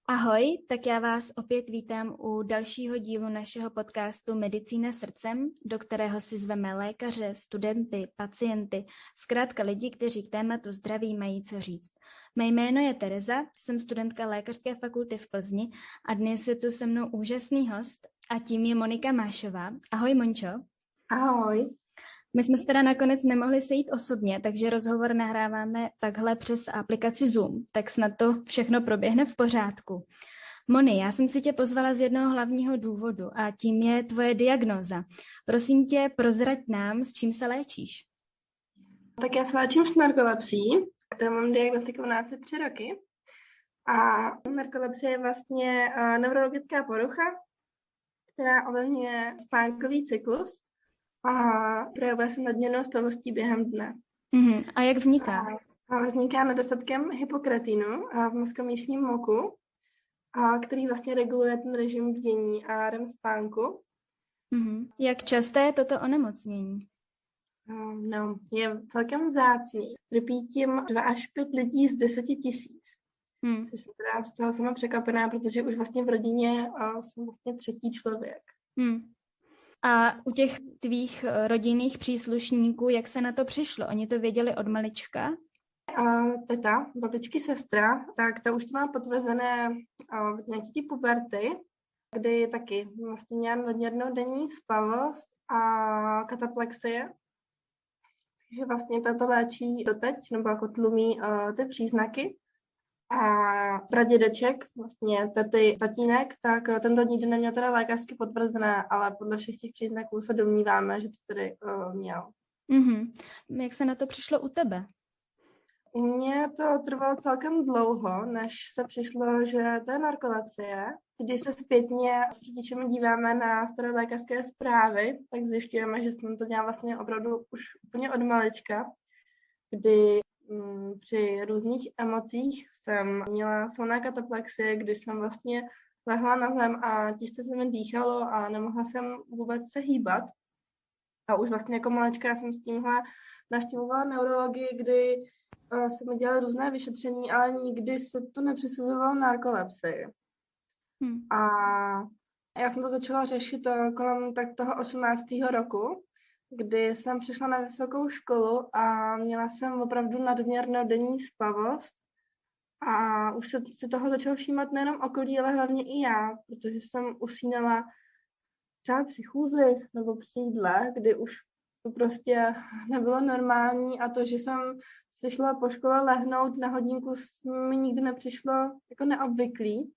Ahoj, tak já vás opět vítám u dalšího dílu našeho podcastu Medicína srdcem, do kterého si zveme lékaře, studenty, pacienty, zkrátka lidi, kteří k tématu zdraví mají co říct. Mé jméno je Tereza, jsem studentka Lékařské fakulty v Plzni a dnes je tu se mnou úžasný host a tím je Monika Mášová. Ahoj Mončo. Ahoj. My jsme se teda nakonec nemohli sejít osobně, takže rozhovor nahráváme takhle přes aplikaci Zoom, tak snad to všechno proběhne v pořádku. Moni, já jsem si tě pozvala z jednoho hlavního důvodu a tím je tvoje diagnóza. Prosím tě, prozrať nám, s čím se léčíš. Tak já se léčím s narkolepsií, kterou mám diagnostikovanou asi 3 roky. A narkolepsie je vlastně neurologická porucha, která ovlivňuje spánkový cyklus a projevuje se nadměrnou spavostí během dne. A jak vzniká? A vzniká nedostatkem hypokretinu v mozkomíšním moku, který vlastně reguluje ten režim bdění a REM spánku. Jak časté je toto onemocnění? No, je celkem vzácný. Trpí tím 2 až 5 lidí z 10 000. Což jsem teda z toho sama překvapená, protože už vlastně v rodině jsem vlastně 3. člověk. A u těch tvých rodinných příslušníků, jak se na to přišlo? Oni to věděli od malička? Teta, babičky, sestra, tak ta už to má potvrzené od nějaký ty puberty, kdy taky vlastně měla nadměrnou denní spavost a kataplexie. Takže vlastně tato léčí doteď, nebo jako tlumí ty příznaky. A pradědeček, vlastně tatínek, tak tento nikdy neměl teda lékařsky potvrzené, ale podle všech těch příznaků se domníváme, že to tedy měl. Jak se na to přišlo u tebe? U mě to trvalo celkem dlouho, než se přišlo, že to je narkolepsie. Když se zpětně s rodičemi díváme na staré lékařské zprávy, tak zjišťujeme, že jsem to dělala vlastně opravdu už úplně od malička, kdy při různých emocích jsem měla silná kataplexie, kdy jsem vlastně lehla na zem a těžce se mi dýchalo a nemohla jsem vůbec se hýbat. A už vlastně jako malečka jsem s tímhle navštěvovala neurologii, kdy se mi dělaly různé vyšetření, ale nikdy se to nepřisuzovalo narkolepsii. A já jsem to začala řešit kolem tak toho 18. roku, kdy jsem přišla na vysokou školu a měla jsem opravdu nadměrnou denní spavost a už se si toho začalo všímat nejenom okolí, ale hlavně i já, protože jsem usínala třeba při chůzi nebo při jídle, kdy už to prostě nebylo normální a to, že jsem si šla po škole lehnout na hodinku, mi nikdy nepřišlo jako neobvyklý.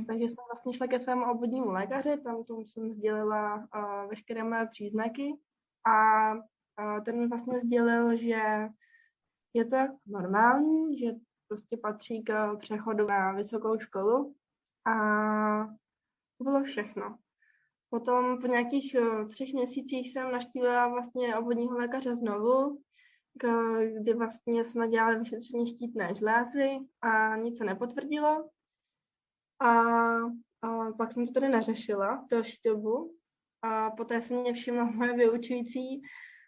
Takže jsem vlastně šla ke svému obvodnímu lékaři, tam tomu jsem sdělila veškeré moje příznaky a ten mi vlastně sdělil, že je to normální, že prostě patří k přechodu na vysokou školu a to bylo všechno. Potom po nějakých 3 měsících jsem navštívila vlastně obvodního lékaře znovu, kdy vlastně jsme dělali vyšetření štítné žlázy a nic se nepotvrdilo. A pak jsem to tady neřešila další dobu. A poté se mě všimla moje vyučující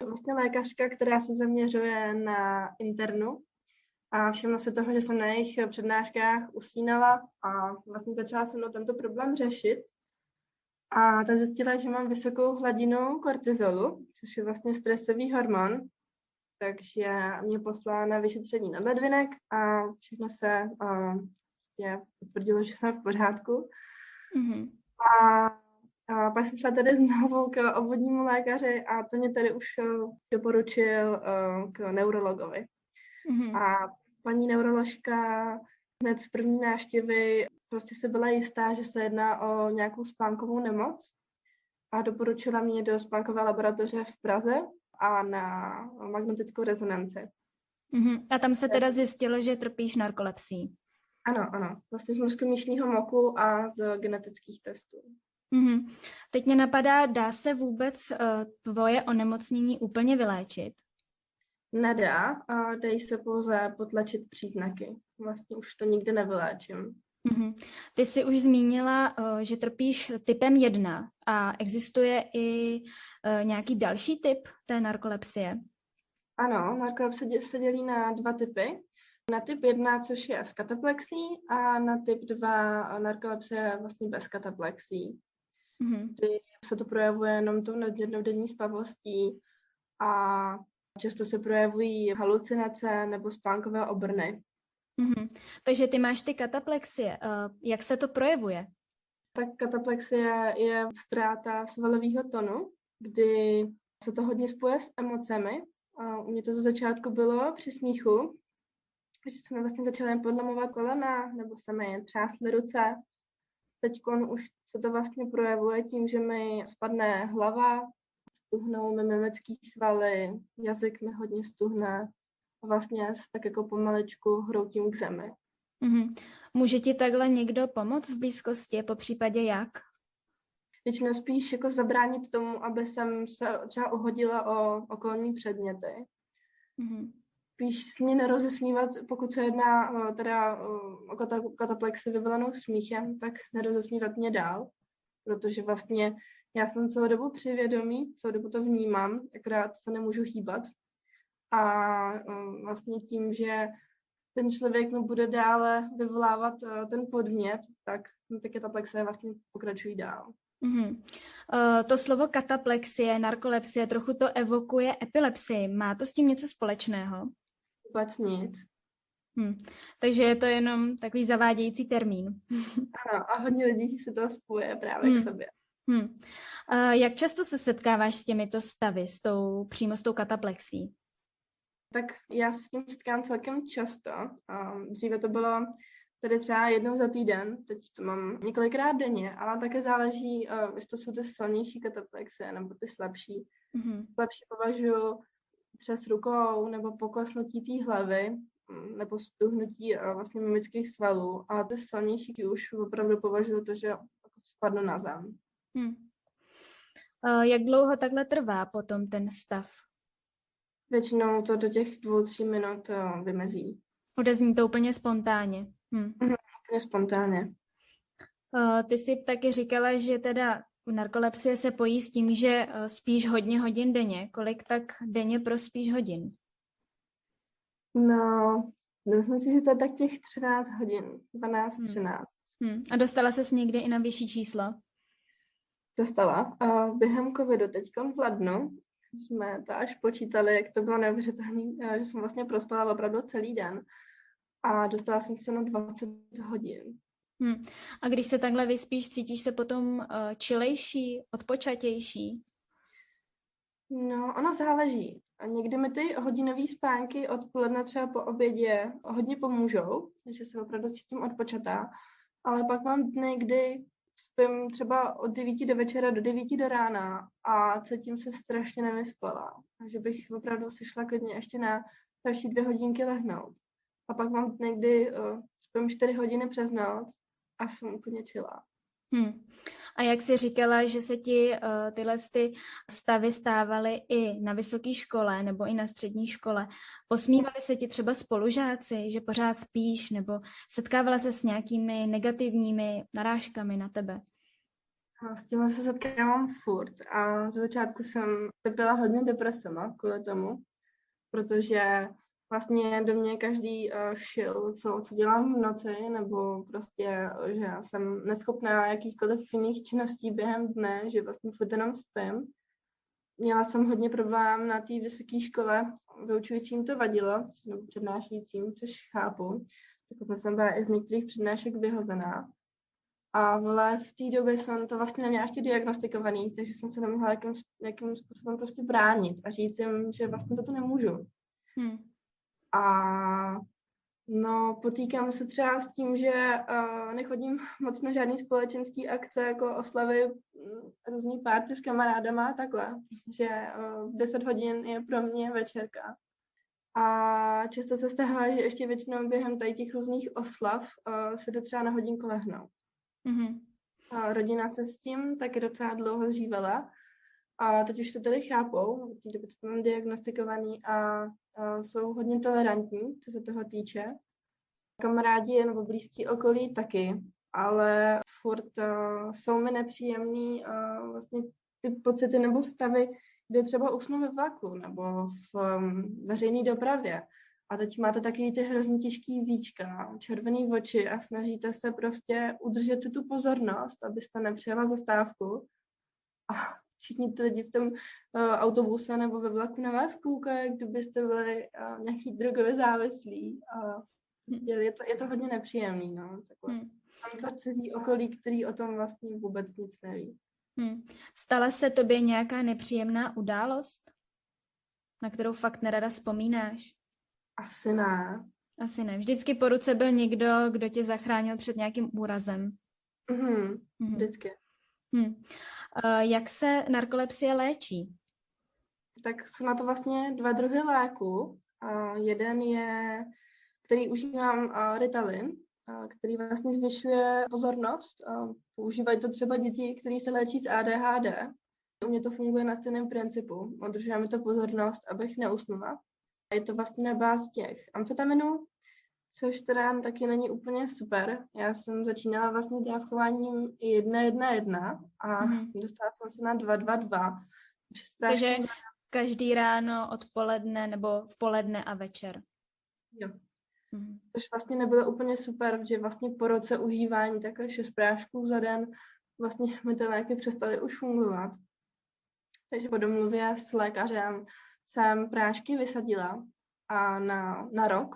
vlastně lékařka, která se zaměřuje na internu. A všimla se toho, že jsem na jejich přednáškách usínala a vlastně začala se mnou tento problém řešit. A ta zjistila, že mám vysokou hladinu kortizolu, což je vlastně stresový hormon. Takže mě poslala na vyšetření nadledvinek a všechno se potvrdilo, že jsem v pořádku. A pak jsem šla tady znovu k obvodnímu lékaři a to mě tady už doporučil k neurologovi. A paní neuroložka hned z první návštěvy prostě se byla jistá, že se jedná o nějakou spánkovou nemoc a doporučila mě do spánkové laboratoře v Praze a na magnetickou rezonanci. A tam se teda zjistilo, že trpíš narkolepsií. Ano. Vlastně z mozkomíšního moku a z genetických testů. Teď mě napadá, dá se vůbec tvoje onemocnění úplně vyléčit? Nedá, dají se pouze potlačit příznaky. Vlastně už to nikdy nevyléčím. Ty jsi už zmínila, že trpíš typem 1 a existuje i nějaký další typ té narkolepsie? Ano, narkolepsie se dělí na 2 typy. Na typ 1, což je s kataplexí, a na typ 2 narkolepsie vlastně bez kataplexí. Kdy se to projevuje jenom tou nadměrnou spavostí a často se projevují halucinace nebo spánkové obrny. Takže ty máš ty kataplexie. Jak se to projevuje? Tak kataplexie je ztráta svalového tonu, kdy se to hodně spojuje s emocemi. A u mě to ze začátku bylo při smíchu, že jsme vlastně začali podlamovat kolena, nebo se mi třásly ruce. Teď už se to vlastně projevuje tím, že mi spadne hlava, stuhnou mi mimický svaly, jazyk mi hodně stuhne a vlastně tak jako pomaličku hroutím k zemi. Může ti takhle někdo pomoct v blízkosti, popřípadě jak? Většinou spíš jako zabránit tomu, aby jsem se třeba uhodila o okolní předměty. Spíš mě nerozesmívat, pokud se jedná o kataplexi vyvolanou smíchem, tak nerozesmívat mě dál, protože vlastně já jsem celou dobu při vědomí, celou dobu to vnímám, akorát se nemůžu hýbat. A vlastně tím, že ten člověk mi bude dále vyvolávat ten podnět, tak ty kataplexie vlastně pokračují dál. To slovo kataplexie, narkolepsie, trochu to evokuje epilepsii. Má to s tím něco společného? Vůbec nic. Takže je to jenom takový zavádějící termín. Ano, a hodně lidí se to spojuje právě k sobě. Jak často se setkáváš s těmito stavy, přímo s tou kataplexí? Tak já se s tím setkám celkem často. Dříve to bylo tedy třeba jednou za týden, teď to mám několikrát denně, ale také záleží, jestli to jsou ty silnější kataplexie nebo ty slabší. Slabší považuji třes rukou nebo poklesnutí té hlavy nebo stuhnutí vlastně mimických svalů, ale ty silnější už opravdu považuji to, že spadnu na zem. Jak dlouho takhle trvá potom ten stav? Většinou to do těch 2-3 minut vymezí. Odezní to úplně spontánně. Úplně spontánně. Ty jsi taky říkala, že teda narkolepsie se pojí s tím, že spíš hodně hodin denně. Kolik tak denně prospíš hodin? No, myslím si, že to je tak těch 13 hodin. 12-13. A dostala ses někdy i na vyšší číslo? Dostala. Během covidu teďkom v lednu jsme to až počítali, jak to bylo neuvěřitelné, že jsem vlastně prospala opravdu celý den. A dostala jsem se na 20 hodin. A když se takhle vyspíš, cítíš se potom čilejší, odpočatější? No, ono záleží. Někdy mi ty hodinové spánky odpoledne třeba po obědě hodně pomůžou, že se opravdu cítím odpočatá. Ale pak mám dny, kdy spím třeba od 9 do večera do 9 do rána a cítím se strašně nevyspalá. Takže bych opravdu si šla klidně ještě na další 2 hodinky lehnout. A pak mám dny, kdy spím 4 hodiny přes noc a jsem úplně chillá. A jak jsi říkala, že se ti tyhle stavy stávaly i na vysoké škole nebo i na střední škole, posmívali se ti třeba spolužáci, že pořád spíš, nebo setkávala se s nějakými negativními narážkami na tebe? S tím se setkávám furt a ze začátku jsem trpěla hodně depresema kvůli tomu, protože vlastně do mě každý šil, co dělám v noci, nebo prostě, že já jsem neschopná jakýchkoliv jiných činností během dne, že vlastně furt jenom spím. Měla jsem hodně problém na té vysoké škole, vyučujícím to vadilo, nebo přednášejícím, což chápu. Dokonce jsem byla i z některých přednášek vyhozená. A v té době jsem to vlastně neměla ještě diagnostikovaný, takže jsem se nemohla jakým způsobem prostě bránit a říct jim, že vlastně toto nemůžu. A no, potýkám se třeba s tím, že nechodím moc na žádný společenský akce, jako oslavy, různý party s kamarádama a takhle, protože 10 hodin je pro mě večerka. A často se stává, že ještě většinou během tady těch různých oslav se jde třeba na hodinku lehnout. A rodina se s tím taky docela dlouho zžívala. A teď už to tady chápou, v té době to mám diagnostikovaný a jsou hodně tolerantní, co se toho týče. Kamarádi nebo blízký okolí taky, ale furt jsou mi nepříjemný vlastně ty pocity nebo stavy, kde třeba usnu ve vlaku nebo v veřejné dopravě. A teď máte taky ty hrozně těžký víčka, červený oči a snažíte se prostě udržet si tu pozornost, abyste nepřijela zastávku. A všichni ty lidi v tom autobuse nebo ve vlaku na vás koukají, kdybyste byli nějaký drogově závislí. Je to hodně nepříjemný, no. Tam to cizí okolí, který o tom vlastně vůbec nic neví. Stala se tobě nějaká nepříjemná událost, na kterou fakt nerada vzpomínáš? Asi ne. Asi ne. Vždycky po ruce byl někdo, kdo tě zachránil před nějakým úrazem. Vždycky. Jak se narkolepsie léčí? Tak jsou na to vlastně 2 druhy léku. Jeden je, který užívám Ritalin, který vlastně zvyšuje pozornost. Používají to třeba děti, které se léčí z ADHD. U mě to funguje na stejném principu. Udržuje mi to pozornost, abych neusnula. Je to vlastně na bázi těch amfetaminů, což teda taky není úplně super. Já jsem začínala vlastně dávkováním 1,1,1 a dostala jsem se na 2,2,2. Takže každý ráno, odpoledne nebo v poledne a večer. Jo. Což vlastně nebylo úplně super, že vlastně po roce užívání takhle 6 prášků za den vlastně mi ty léky přestaly už fungovat. Takže po domluvě s lékařem jsem prášky vysadila na rok.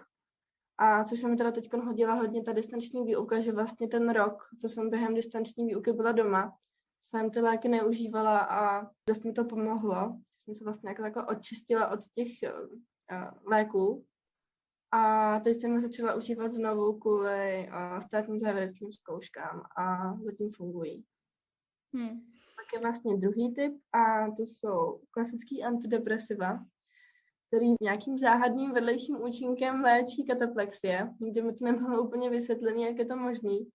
A což jsem teda teď hodila hodně ta distanční výuka, že vlastně ten rok, co jsem během distanční výuky byla doma, jsem ty léky neužívala a dost mi to pomohlo. Jsem se vlastně jako očistila od těch léků. A teď jsem je začala užívat znovu kvůli státním závěrečným zkouškám a zatím fungují. Pak je vlastně druhý typ a to jsou klasický antidepresiva, který nějakým záhadným vedlejším účinkem léčí kataplexie. Nikdy mi to nebylo úplně vysvětlené, jak je to možný.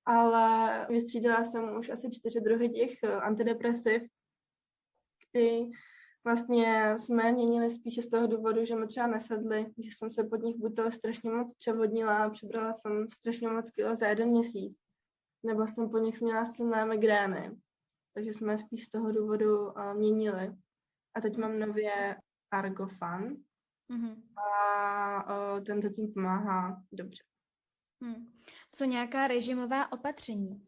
Ale vystřídala jsem už asi 4 druhy těch antidepresiv, kdy vlastně jsme měnili spíše z toho důvodu, že mi třeba nesedly, že jsem se pod nich buď toho strašně moc převodnila a přibrala jsem strašně moc kilo za 1 měsíc, nebo jsem po nich měla silné migrény. Takže jsme spíš z toho důvodu měnili. A teď mám nově Argofan a ten zatím pomáhá dobře. Co nějaká režimová opatření?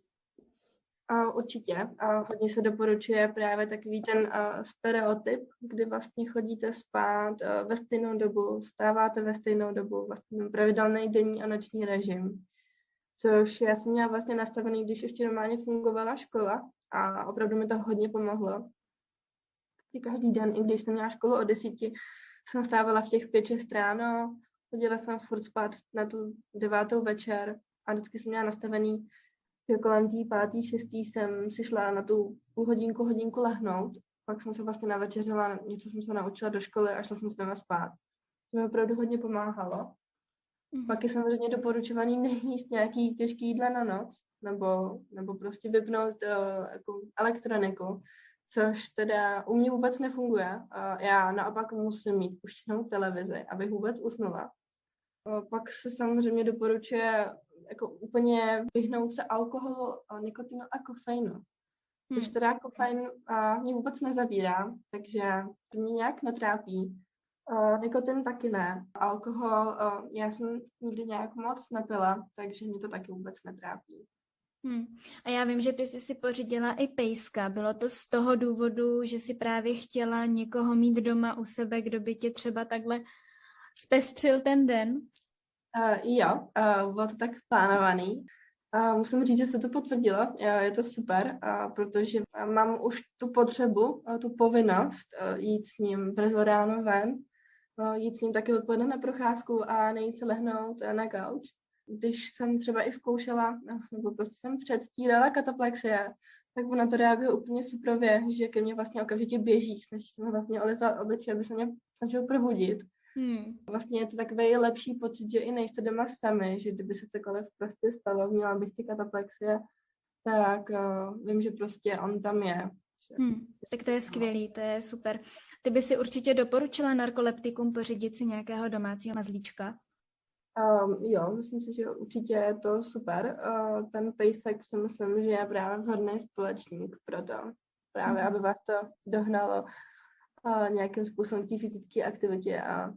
Určitě. Hodně se doporučuje právě takový ten stereotyp, kdy vlastně chodíte spát ve stejnou dobu, vstáváte ve stejnou dobu, vlastně pravidelný denní a noční režim. Což já jsem měla vlastně nastavený, když ještě normálně fungovala škola a opravdu mi to hodně pomohlo. Každý den, i když jsem měla školu od 10, jsem vstávala v těch 5-6 ráno, chodila jsem furt spát na tu 9 večer a vždycky jsem měla nastavený, že kolem té 5., 6. jsem si šla na tu hodinku lehnout, pak jsem se vlastně navečeřila, něco jsem se naučila do školy a šla jsem se doma spát. To mi opravdu hodně pomáhalo. Pak je samozřejmě doporučovaný nejíst nějaký těžký jídla na noc, nebo prostě vypnout jako elektroniku, což teda u mě vůbec nefunguje. Já naopak musím mít puštěnou televizi, abych vůbec usnula. Pak se samozřejmě doporučuje jako úplně vyhnout se alkoholu, nikotinu a kofeinu. Když teda kofein mě vůbec nezabírá, takže to mě nějak netrápí. Nikotin taky ne. Alkohol já jsem nikdy nějak moc nepila, takže mě to taky vůbec netrápí. A já vím, že ty jsi si pořídila i pejska. Bylo to z toho důvodu, že jsi právě chtěla někoho mít doma u sebe, kdo by tě třeba takhle zpestřil ten den? Jo, bylo to tak plánovaný. Musím říct, že se to potvrdilo. Je to super, protože mám už tu potřebu, tu povinnost jít s ním brzo ráno ven, jít s ním taky odpoledne na procházku a nejít se lehnout na gauč. Když jsem třeba i zkoušela, nebo prostě jsem předstírala kataplexie, tak ona to reaguje úplně suprově, že ke mně vlastně okamžitě běží, snaží se mi vlastně olizat obličej, aby se mě snažil probudit. Vlastně je to takový lepší pocit, že i nejste doma sami, že kdyby se cokoliv prostě stalo, měla bych ty kataplexie, tak vím, že prostě on tam je. Tak to je skvělý, to je super. Ty by si určitě doporučila narkoleptikům pořídit si nějakého domácího mazlíčka? Jo, myslím si, že určitě je to super. Ten pejsek si myslím, že je právě vhodný společník pro to. Právě, aby vás to dohnalo nějakým způsobem k té fyzické aktivitě a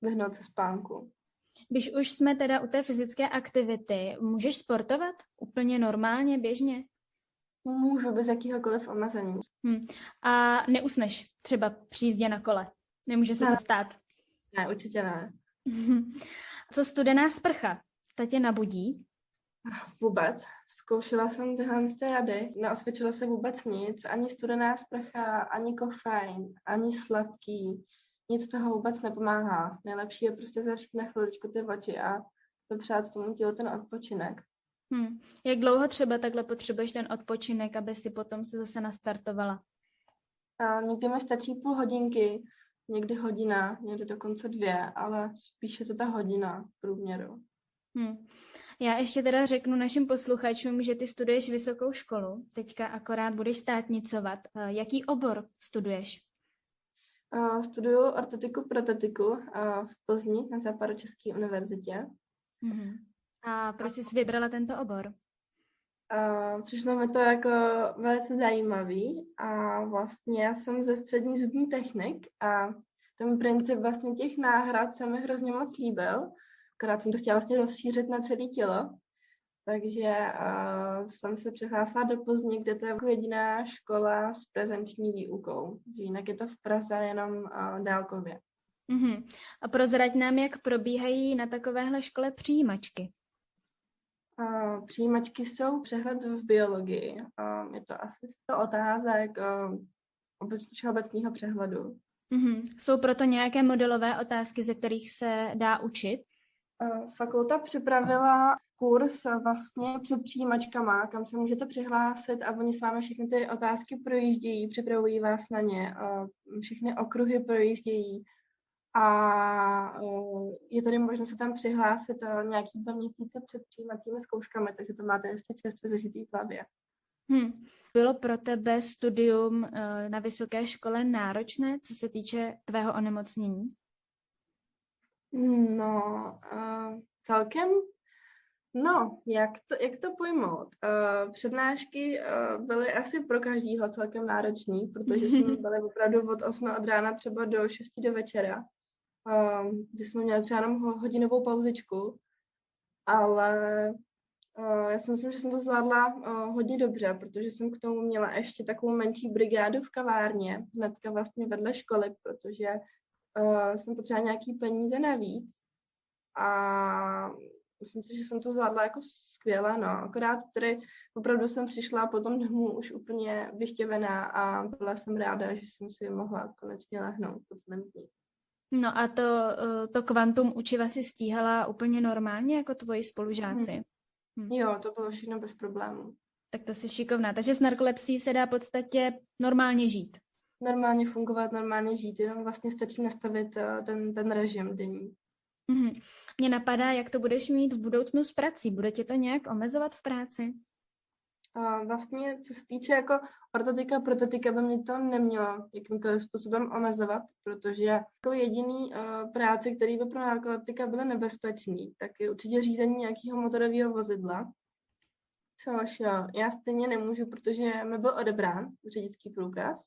vyhnout se spánku. Když už jsme teda u té fyzické aktivity, můžeš sportovat úplně normálně, běžně? Můžu bez jakýhokoliv omezení. A neusneš třeba při jízdě na kole? Nemůže se to stát? Ne, určitě ne. Co studená sprcha? Ta tě nabudí? Vůbec. Zkoušela jsem tyhle rady, neosvědčilo se vůbec nic, ani studená sprcha, ani kofein, ani sladký, nic toho vůbec nepomáhá. Nejlepší je prostě zavřít na chviličku ty oči a dopřát tomu tělu ten odpočinek. Jak dlouho třeba takhle potřebuješ ten odpočinek, aby si potom se zase nastartovala? Někdy mi stačí půl hodinky, někdy hodina, někdy dokonce 2, ale spíše to ta hodina v průměru. Já ještě teda řeknu našim posluchačům, že ty studuješ vysokou školu, teďka akorát budeš státnicovat. Jaký obor studuješ? Studuju ortotiku, protetiku v Plzni na Západočeské univerzitě. A proč jsi vybrala tento obor? Přišlo mi to jako velice zajímavý a vlastně já jsem ze střední zubní technik a ten princip vlastně těch náhrad se mi hrozně moc líbil, akorát jsem to chtěla vlastně rozšířit na celé tělo, takže jsem se přihlásila do Plzně, kde to je jako jediná škola s prezenční výukou, že jinak je to v Praze jenom dálkově. A prozrať nám, jak probíhají na takovéhle škole přijímačky. Přijímačky jsou přehled v biologii. Je to asi 100 otázek obecního přehledu. Jsou proto nějaké modelové otázky, ze kterých se dá učit? Fakulta připravila kurz vlastně před přijímačkama, kam se můžete přihlásit a oni s vámi všechny ty otázky projíždějí, připravují vás na ně, všechny okruhy projíždějí. A je tady možnost se tam přihlásit nějaký 2 měsíce před přijímacími zkouškami, takže to máte ještě čerstvě zažitý v hlavě. Bylo pro tebe studium na vysoké škole náročné, co se týče tvého onemocnění? No, celkem, jak to pojmout? Přednášky byly asi pro každýho celkem náročný, protože jsme byli opravdu od 8 od rána třeba do 6 do večera, kdy jsme měli třeba jenom hodinovou pauzičku, ale já si myslím, že jsem to zvládla hodně dobře, protože jsem k tomu měla ještě takovou menší brigádu v kavárně, hnedka vlastně vedle školy, protože jsem potřebovala nějaký peníze navíc a myslím si, že jsem to zvládla jako skvěle, akorát tady opravdu jsem přišla potom domů už úplně vyštěvená a byla jsem ráda, že jsem si mohla konečně lehnout po celém dní. No a to kvantum učiva si stíhala úplně normálně jako tvoji spolužáci? Jo, to bylo všechno bez problémů. Tak to jsi šikovná. Takže s narkolepsií se dá v podstatě normálně žít. Normálně fungovat, normálně žít, jenom vlastně stačí nastavit ten režim denní. Mně napadá, jak to budeš mít v budoucnu s prací. Bude tě to nějak omezovat v práci? Vlastně, co se týče jako ortotika, protetika, by mě to nemělo jakýmkoliv způsobem omezovat, protože jako jediný práce, které by pro narkoleptika byly nebezpečný, tak je určitě řízení nějakého motorového vozidla, což já stejně nemůžu, protože mi byl odebrán řidičský průkaz.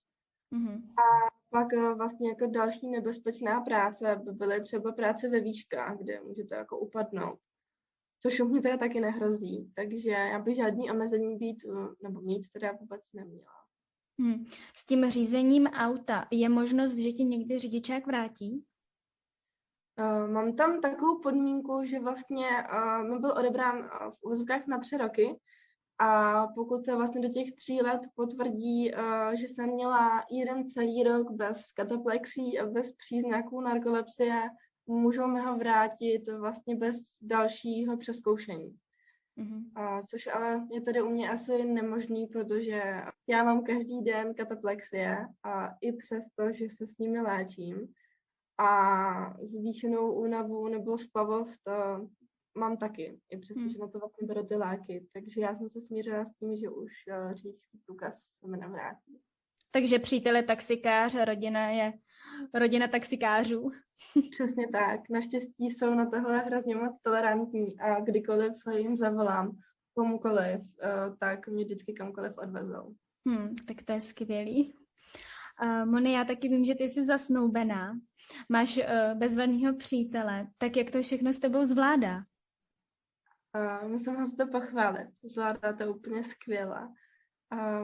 A pak vlastně jako další nebezpečná práce by byly třeba práce ve výškách, kde můžete jako upadnout. Což u mě teda taky nehrozí, takže já bych žádný omezení mít teda vůbec neměla. S tím řízením auta je možnost, že ti někdy řidičák vrátí? Mám tam takovou podmínku, že vlastně mi byl odebrán v uvozovkách na 3 roky a pokud se vlastně do těch 3 let potvrdí, že jsem měla 1 celý rok bez kataplexí a bez příznaků narkolepsie, můžou mi ho vrátit vlastně bez dalšího přezkoušení. Což ale je tady u mě asi nemožný, protože já mám každý den kataplexie a i přesto, že se s nimi léčím a zvýšenou únavu nebo spavost mám taky, i přesto, že na to vlastně beru ty léky. Takže já jsem se smířila s tím, že už řidičský průkaz se mi nevrátí. Takže přítel je taxikář a rodina je rodina taxikářů. Přesně tak. Naštěstí jsou na tohle hrozně moc tolerantní a kdykoliv jim zavolám komukoliv, tak mě vždycky kamkoliv odvezou. Tak to je skvělý. Moni, já taky vím, že ty jsi zasnoubená. Máš bezvadného přítele, tak jak to všechno s tebou zvládá? Musím ho za to pochválit. Zvládá to úplně skvěle.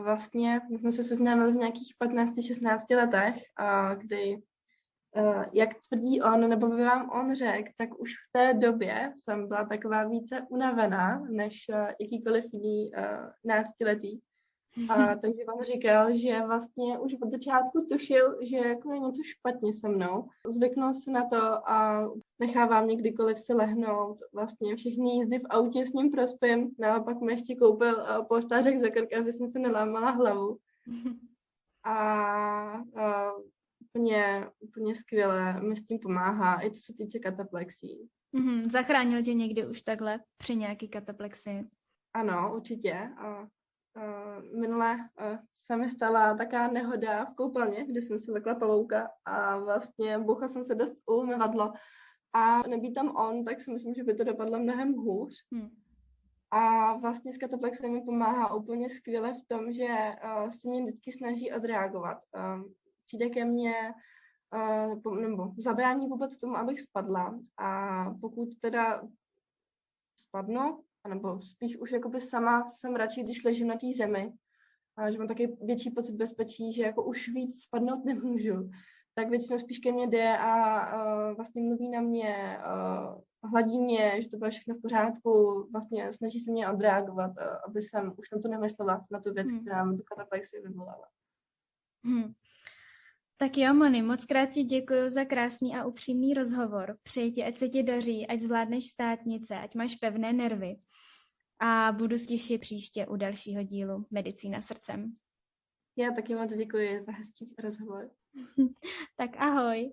Vlastně my jsme se seznámili v nějakých 15-16 letech, kdy, jak tvrdí on, nebo by vám on řekl, tak už v té době jsem byla taková více unavená, než jakýkoliv jiný náctiletý. Takže on říkal, že vlastně už od začátku tušil, že jako je něco špatně se mnou. Zvyknul se na to a nechávám mě kdykoliv si lehnout. Vlastně všechny jízdy v autě s ním prospím. Naopak mi ještě koupil polštářek za krk, aby jsem se nelámala hlavu. A úplně skvěle mi s tím pomáhá, i co se týče kataplexí. Zachránil tě někdy už takhle při nějaký kataplexii? Ano, určitě. Minule se mi stala taková nehoda v koupelně, kdy jsem si lekla pavouka a vlastně bouchla jsem se dost umyvadlo. A nebýt tam on, tak si myslím, že by to dopadlo mnohem hůř. A vlastně s kataplexem mi pomáhá úplně skvěle v tom, že se mě vždycky snaží odreagovat. Přijde ke mně nebo zabrání vůbec tomu, abych spadla. A pokud teda spadnu, nebo spíš už jakoby sama jsem radši, když ležím na té zemi, že mám taky větší pocit bezpečí, že jako už víc spadnout nemůžu, tak většinou spíš ke mně jde a vlastně mluví na mě, hladí mě, že to bude všechno v pořádku, vlastně snaží se mě odreagovat, aby jsem už na to nemyslela, na tu věc, která mi tu kataplexii vyvolala. Tak jo, Moni, moc krát ti děkuji za krásný a upřímný rozhovor. Přeji ti, ať se ti daří, ať zvládneš státnice, ať máš pevné nervy. A budu se těšit příště u dalšího dílu Medicína srdcem. Já taky moc děkuji za hezký rozhovor. Tak ahoj.